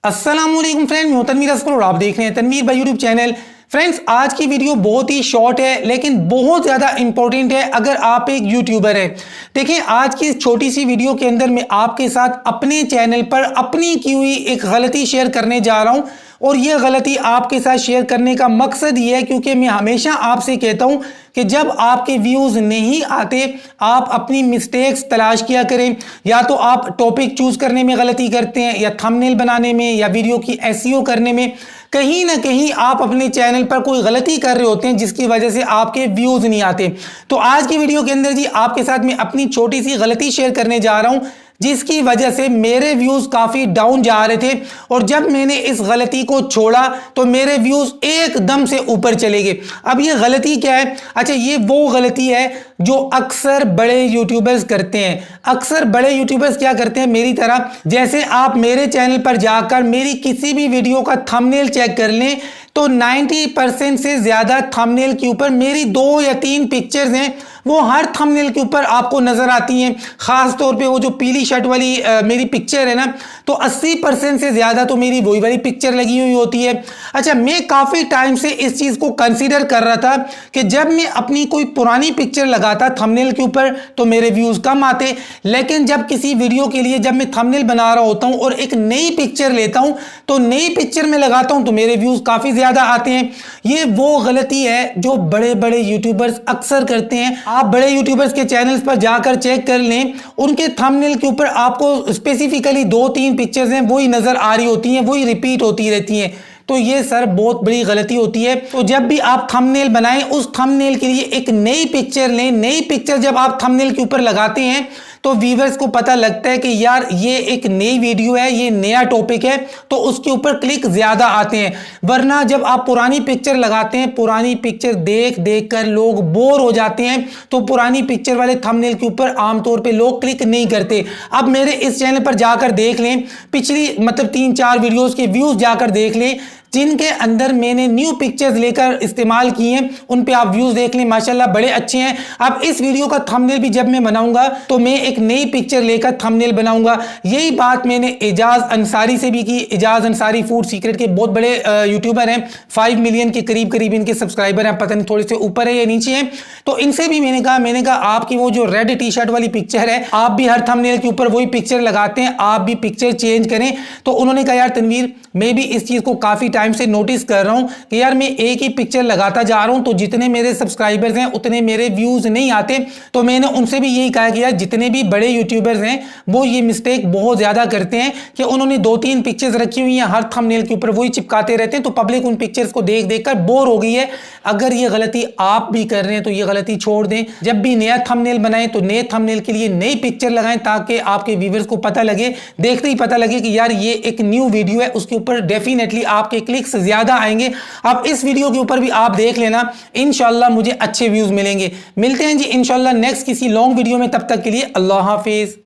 अस्सलामुअलैकुम फ्रेंड, मैं हूं तनवीर असगर और आप देख रहे हैं तनवीर भाई यूट्यूब चैनल। फ्रेंड्स, आज की वीडियो बहुत ही शॉर्ट है लेकिन बहुत ज़्यादा इंपॉर्टेंट है अगर आप एक यूट्यूबर है। देखिए, आज की इस छोटी सी वीडियो के अंदर मैं आपके साथ अपने चैनल पर अपनी की हुई एक गलती शेयर करने जा रहा हूं और यह गलती आपके साथ शेयर करने का मकसद ये है क्योंकि मैं हमेशा आपसे कहता हूं कि जब आपके व्यूज़ नहीं आते आप अपनी मिस्टेक्स तलाश किया करें। या तो आप टॉपिक चूज करने में गलती करते हैं, या थंबनेल बनाने में, या वीडियो की एसईओ करने में। कहीं ना कहीं आप अपने चैनल पर कोई गलती कर रहे होते हैं जिसकी वजह से आपके व्यूज़ नहीं आते। तो आज की वीडियो के अंदर जी आपके साथ मैं अपनी छोटी सी गलती शेयर करने जा रहा हूं जिसकी वजह से मेरे व्यूज़ काफ़ी डाउन जा रहे थे और जब मैंने इस गलती को छोड़ा तो मेरे व्यूज़ एकदम से ऊपर चले गए। अब ये गलती क्या है? अच्छा, ये वो गलती है जो अक्सर बड़े यूट्यूबर्स करते हैं। अक्सर बड़े यूट्यूबर्स क्या करते हैं मेरी तरह, जैसे आप मेरे चैनल पर जाकर मेरी किसी भी वीडियो का थंबनेल चेक कर लें तो 90% से ज़्यादा थंबनेल के ऊपर मेरी 2 या 3 पिक्चर्स हैं, वो हर थंबनेल के ऊपर आपको नजर आती हैं। खास तौर पे वो जो पीली शर्ट वाली मेरी पिक्चर है ना, तो 80% से ज़्यादा तो मेरी वही वाली पिक्चर लगी हुई होती है। अच्छा, मैं काफ़ी टाइम से इस चीज़ को कंसीडर कर रहा था कि जब मैं अपनी कोई पुरानी पिक्चर लगाता थंबनेल के ऊपर तो मेरे व्यूज़ कम आते, लेकिन जब किसी वीडियो के लिए जब मैं थंबनेल बना रहा होता हूँ और एक नई पिक्चर लेता हूँ तो नई पिक्चर में लगाता हूँ तो मेरे व्यूज़ काफ़ी ज़्यादा आते हैं। ये वो गलती है जो बड़े बड़े यूट्यूबर्स अक्सर करते हैं। आप बड़े यूट्यूबर्स के चैनल्स पर जाकर चेक कर लें, उनके थंबनेल के ऊपर आपको स्पेसिफिकली 2-3 पिक्चर्स हैं वही नजर आ रही होती हैं, वही रिपीट होती रहती हैं। तो ये सर बहुत बड़ी गलती होती है। तो जब भी आप थंबनेल बनाएं उस थंबनेल के लिए एक नई पिक्चर लें। नई पिक्चर जब आप थंबनेल के ऊपर लगाते हैं तो व्यूअर्स को पता लगता है कि यार ये एक नई वीडियो है, ये नया टॉपिक है, तो उसके ऊपर क्लिक ज्यादा आते हैं। वरना जब आप पुरानी पिक्चर लगाते हैं, पुरानी पिक्चर देख देख कर लोग बोर हो जाते हैं, तो पुरानी पिक्चर वाले थंबनेल के ऊपर आमतौर पे लोग क्लिक नहीं करते। अब मेरे इस चैनल पर जाकर देख लें, पिछली 3-4 वीडियोस के व्यूज जाकर देख लें जिनके अंदर मैंने न्यू पिक्चर्स लेकर इस्तेमाल किए हैं, उन पे आप व्यूज देख लें, माशाल्लाह बड़े अच्छे हैं। अब इस वीडियो का थंबनेल भी जब मैं बनाऊंगा तो मैं एक नई पिक्चर लेकर थंबनेल बनाऊंगा। यही बात मैंने एजाज अंसारी से भी की। एजाज अंसारी फूड सीक्रेट के बहुत बड़े यूट्यूबर हैं, 5 मिलियन के करीब इनके सब्सक्राइबर हैं, पता नहीं थोड़े से ऊपर है या नीचे हैं। तो इनसे भी मैंने कहा आपकी वो जो रेड टी शर्ट वाली पिक्चर है, आप भी हर थंबनेल के ऊपर वही पिक्चर लगाते हैं, आप भी पिक्चर चेंज करें। तो उन्होंने कहा यार तनवीर, मैं भी इस चीज को काफी टाइम से नोटिस कर रहा हूं कि यार मैं एक ही पिक्चर लगाता जा रहा हूं तो जितने मेरे सब्सक्राइबर्स हैं उतने मेरे व्यूज नहीं आते। तो मैंने उनसे भी यही कहा कि यार जितने भी बड़े यूट्यूबर्स हैं वो ये मिस्टेक बहुत ज्यादा करते हैं कि उन्होंने 2-3 पिक्चर्स रखी हुई हैं, हर थंबनेल के ऊपर वही चिपकाते रहते हैं, तो पब्लिक उन पिक्चर्स को देख देख कर बोर हो गई है। अगर ये गलती आप भी कर रहे हैं तो ये गलती छोड़ दें। जब भी नया थंबनेल बनाएं तो नए थंबनेल के लिए नई पिक्चर लगाएं ताकि आपके व्यूअर्स को पता लगे, देखते ही पता लगे कि यार ये एक न्यू वीडियो है, उसके ऊपर डेफिनेटली आपके क्लिक्स ज्यादा आएंगे। अब इस वीडियो के ऊपर भी आप देख लेना, इंशाल्लाह मुझे अच्छे व्यूज मिलेंगे। मिलते हैं जी इंशाल्लाह नेक्स्ट किसी लॉन्ग वीडियो में, तब तक के लिए अल्लाह हाफिज।